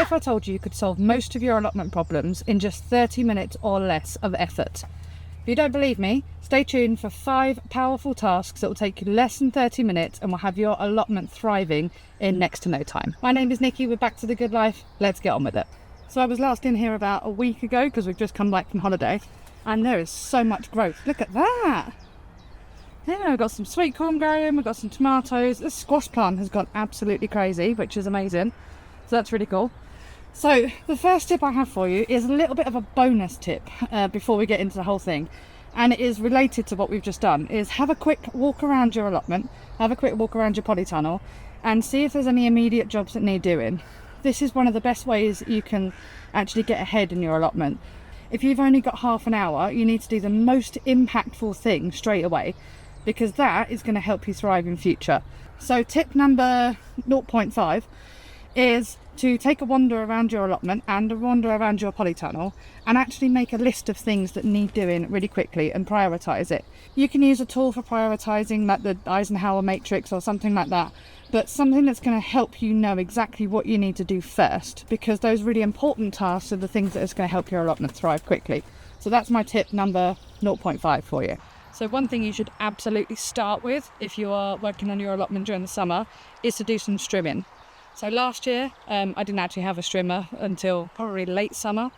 if I told you could solve most of your allotment problems in just 30 minutes or less of effort? If you don't believe me, stay tuned for 5 powerful tasks that will take you less than 30 minutes and will have your allotment thriving in next to no time. My name is Nikki, we're back to the good life. Let's get on with it. So I was last in here about a week ago because we've just come back from holiday, and there is so much growth. Look at that. Yeah, we've got some sweet corn growing, we've got some tomatoes. This squash plant has gone absolutely crazy, which is amazing. So that's really cool. So the first tip I have for you is a little bit of a bonus tip before we get into the whole thing. And it is related to what we've just done, is have a quick walk around your allotment, have a quick walk around your polytunnel, and see if there's any immediate jobs that need doing. This is one of the best ways you can actually get ahead in your allotment. If you've only got half an hour, you need to do the most impactful thing straight away, because that is going to help you thrive in future. So tip number 0.5 is to take a wander around your allotment and a wander around your polytunnel and actually make a list of things that need doing really quickly and prioritise it. You can use a tool for prioritising, like the Eisenhower matrix or something like that, but something that's going to help you know exactly what you need to do first, because those really important tasks are the things that is going to help your allotment thrive quickly. So that's my tip number 0.5 for you. So one thing you should absolutely start with if you are working on your allotment during the summer is to do some strimming. So last year I didn't actually have a strimmer until probably late summer,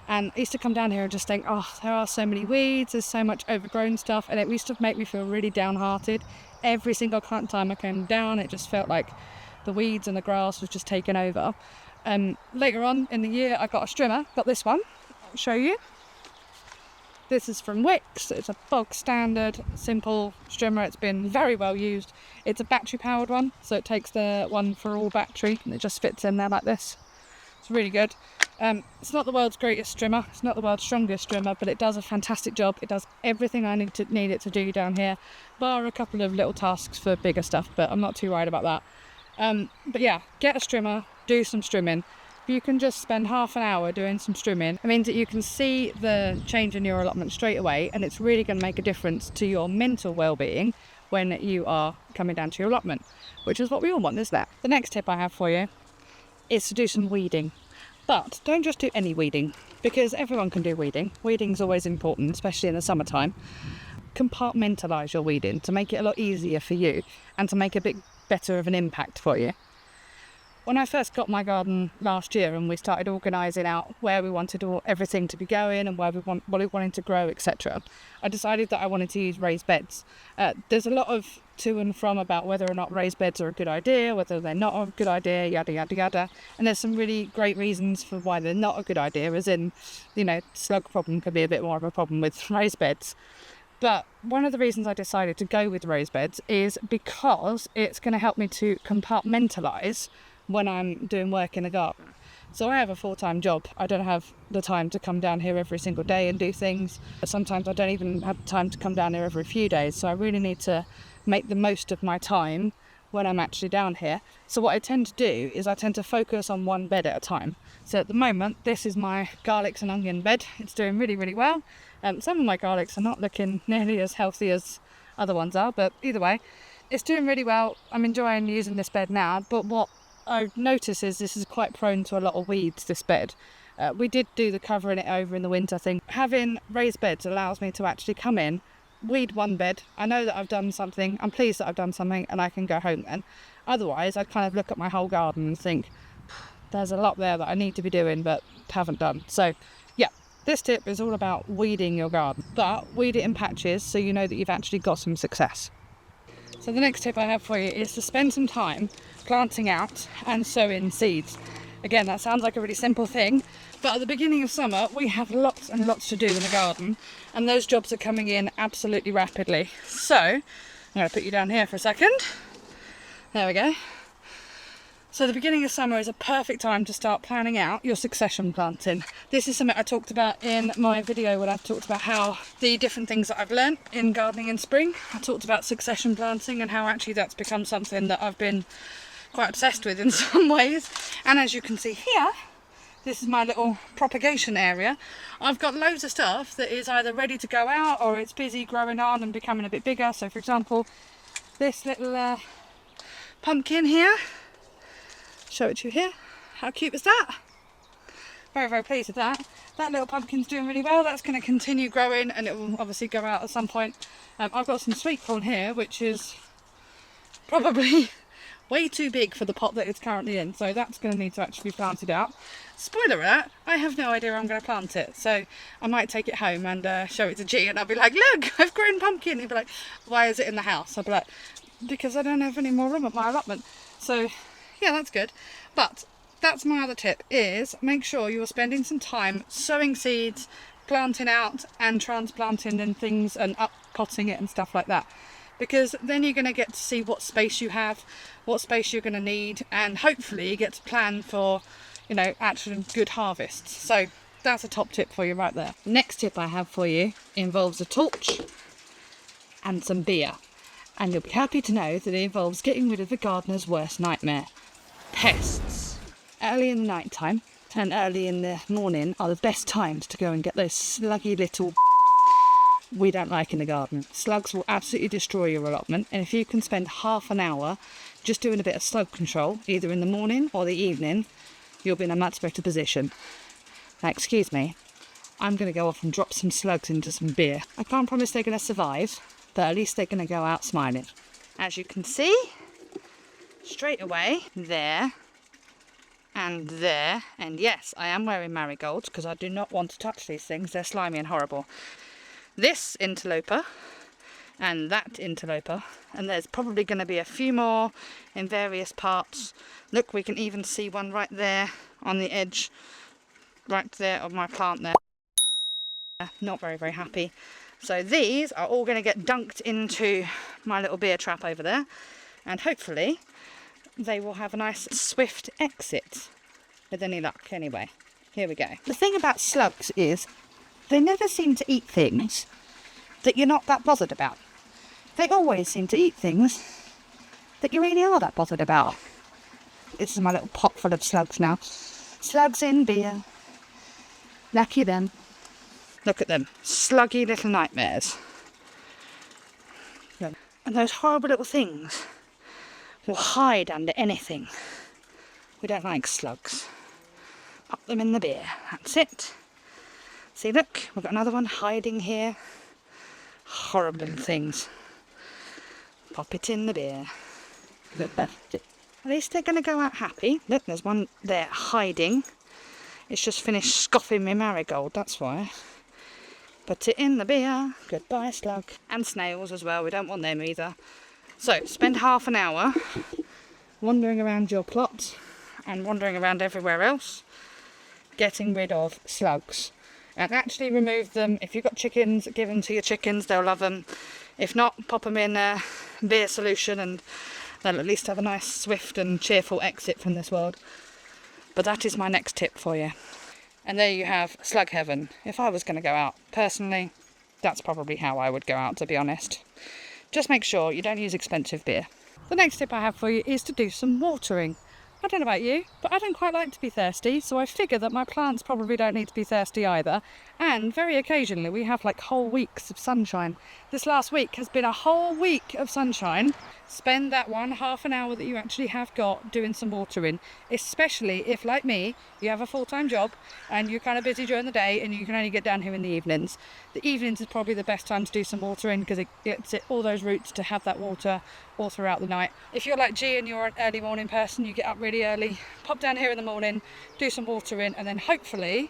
and I used to come down here and just think, oh, there are so many weeds, there's so much overgrown stuff, and it used to make me feel really downhearted. Every single time I came down, it just felt like the weeds and the grass was just taken over. Later on in the year I got a strimmer, got this one, I'll show you. This is from Wix. It's a bog standard, simple strimmer. It's been very well used. It's a battery powered one, so it takes the one for all battery and it just fits in there like this. It's really good. It's not the world's greatest strimmer, it's not the world's strongest strimmer, but it does a fantastic job. It does everything I need it to do down here, bar a couple of little tasks for bigger stuff, but I'm not too worried about that. But yeah, get a strimmer, do some strimming. If you can just spend half an hour doing some strimming, it means that you can see the change in your allotment straight away, and it's really going to make a difference to your mental well-being when you are coming down to your allotment, which is what we all want, isn't it? The next tip I have for you is to do some weeding. But don't just do any weeding, because everyone can do weeding. Weeding's always important, especially in the summertime. Compartmentalise your weeding to make it a lot easier for you and to make a bit better of an impact for you. When I first got my garden last year and we started organising out where we wanted everything to be going and what we wanted to grow, etc., I decided that I wanted to use raised beds. There's a lot of to and from about whether or not raised beds are a good idea, whether they're not a good idea, yada yada yada. And there's some really great reasons for why they're not a good idea, as in, slug problem could be a bit more of a problem with raised beds. But one of the reasons I decided to go with raised beds is because it's going to help me to compartmentalise when I'm doing work in the garden. So I have a full-time job. I don't have the time to come down here every single day and do things. Sometimes I don't even have time to come down here every few days. So I really need to make the most of my time when I'm actually down here. So what I tend to do is I tend to focus on one bed at a time. So at the moment, this is my garlics and onion bed. It's doing really, really well. Some of my garlics are not looking nearly as healthy as other ones are, but either way, it's doing really well. I'm enjoying using this bed now, but what I've noticed is this is quite prone to a lot of weeds, this bed. We did do the covering it over in the winter thing. Having raised beds allows me to actually come in, weed one bed. I know that I've done something, I'm pleased that I've done something, and I can go home then. Otherwise, I'd kind of look at my whole garden and think, there's a lot there that I need to be doing but haven't done. So yeah, this tip is all about weeding your garden, but weed it in patches so you know that you've actually got some success. So the next tip I have for you is to spend some time planting out and sowing seeds. Again, that sounds like a really simple thing, but at the beginning of summer we have lots and lots to do in the garden, and those jobs are coming in absolutely rapidly. So I'm going to put you down here for a second. There we go. So the beginning of summer is a perfect time to start planning out your succession planting. This is something I talked about in my video when I talked about how the different things that I've learned in gardening in spring. I talked about succession planting and how actually that's become something that I've been quite obsessed with in some ways. And as you can see here, this is my little propagation area. I've got loads of stuff that is either ready to go out or it's busy growing on and becoming a bit bigger. So for example, this little pumpkin here, show it to you here. How cute is that? Very, very pleased with that. That little pumpkin's doing really well. That's going to continue growing and it will obviously go out at some point. I've got some sweet corn here, which is probably way too big for the pot that it's currently in. So that's going to need to actually be planted out. Spoiler alert, I have no idea where I'm going to plant it. So I might take it home and show it to G and I'll be like, look, I've grown pumpkin. He'll be like, why is it in the house? I'll be like, because I don't have any more room at my allotment. So yeah, that's good. But that's my other tip, is make sure you're spending some time sowing seeds, planting out and transplanting and things and up-potting it and stuff like that. Because then you're going to get to see what space you have, what space you're going to need, and hopefully you get to plan for, you know, actual good harvests. So that's a top tip for you right there. Next tip I have for you involves a torch and some beer. And you'll be happy to know that it involves getting rid of the gardener's worst nightmare, pests. Early in the night time and early in the morning are the best times to go and get those sluggy little we don't like in the garden. Slugs will absolutely destroy your allotment, and if you can spend half an hour just doing a bit of slug control, either in the morning or the evening, you'll be in a much better position. Now, excuse me, I'm going to go off and drop some slugs into some beer. I can't promise they're going to survive, but at least they're going to go out smiling. As you can see, straight away, there, and there, and yes, I am wearing marigolds because I do not want to touch these things. They're slimy and horrible. This interloper and that interloper, and there's probably going to be a few more in various parts. Look, we can even see one right there on the edge, right there of my plant there. Not very, very happy. So these are all going to get dunked into my little beer trap over there, and hopefully they will have a nice swift exit with any luck. Anyway, here we go. The thing about slugs is they never seem to eat things that you're not that bothered about. They always seem to eat things that you really are that bothered about. This is my little pot full of slugs now. Slugs in beer. Lucky them. Look at them. Sluggy little nightmares. And those horrible little things will hide under anything. We don't like slugs. Pop them in the beer. That's it. See, look, we've got another one hiding here. Horrible things. Pop it in the beer. At least they're going to go out happy. Look, there's one there hiding. It's just finished scoffing me marigold, that's why. Put it in the beer. Goodbye, slug. And snails as well, we don't want them either. So, spend half an hour wandering around your plot and wandering around everywhere else, getting rid of slugs. And actually remove them. If you've got chickens, give them to your chickens, they'll love them. If not, pop them in a beer solution and they'll at least have a nice, swift and cheerful exit from this world. But that is my next tip for you. And there you have slug heaven. If I was going to go out, personally, that's probably how I would go out, to be honest. Just make sure you don't use expensive beer. The next tip I have for you is to do some watering. I don't know about you, but I don't quite like to be thirsty, so I figure that my plants probably don't need to be thirsty either. And very occasionally we have like whole weeks of sunshine. This last week has been a whole week of sunshine. Spend that half an hour that you actually have got doing some watering, especially if, like me, you have a full-time job and you're kind of busy during the day and you can only get down here in the evenings. The evenings is probably the best time to do some watering because it gets all those roots to have that water all throughout the night. If you're like G and you're an early morning person, you get up really early, pop down here in the morning, do some watering, and then hopefully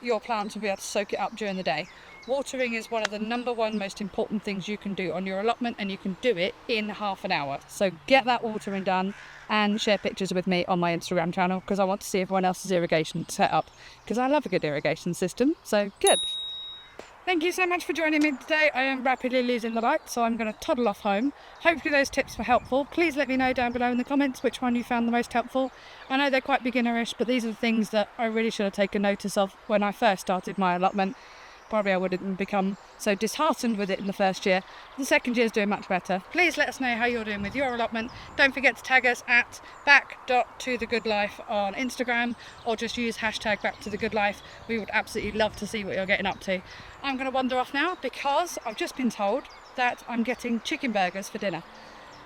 your plants will be able to soak it up during the day. Watering is one of the #1 most important things you can do on your allotment, and you can do it in half an hour. So get that watering done and share pictures with me on my Instagram channel because I want to see everyone else's irrigation set up because I love a good irrigation system. So good. Thank you so much for joining me today. I am rapidly losing the light, so I'm going to toddle off home. Hopefully those tips were helpful. Please let me know down below in the comments which one you found the most helpful. I know they're quite beginnerish, but these are the things that I really should have taken notice of when I first started my allotment. Probably I wouldn't become so disheartened with it in the first year. The second year is doing much better. Please let us know how you're doing with your allotment. Don't forget to tag us at back.tothegoodlife on Instagram, or just use hashtag backtothegoodlife. We would absolutely love to see what you're getting up to. I'm going to wander off now because I've just been told that I'm getting chicken burgers for dinner,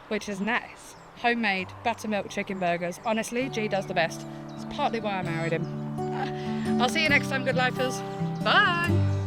which is nice. Homemade buttermilk chicken burgers. Honestly, G does the best. It's partly why I married him. I'll see you next time, good lifers. Bye.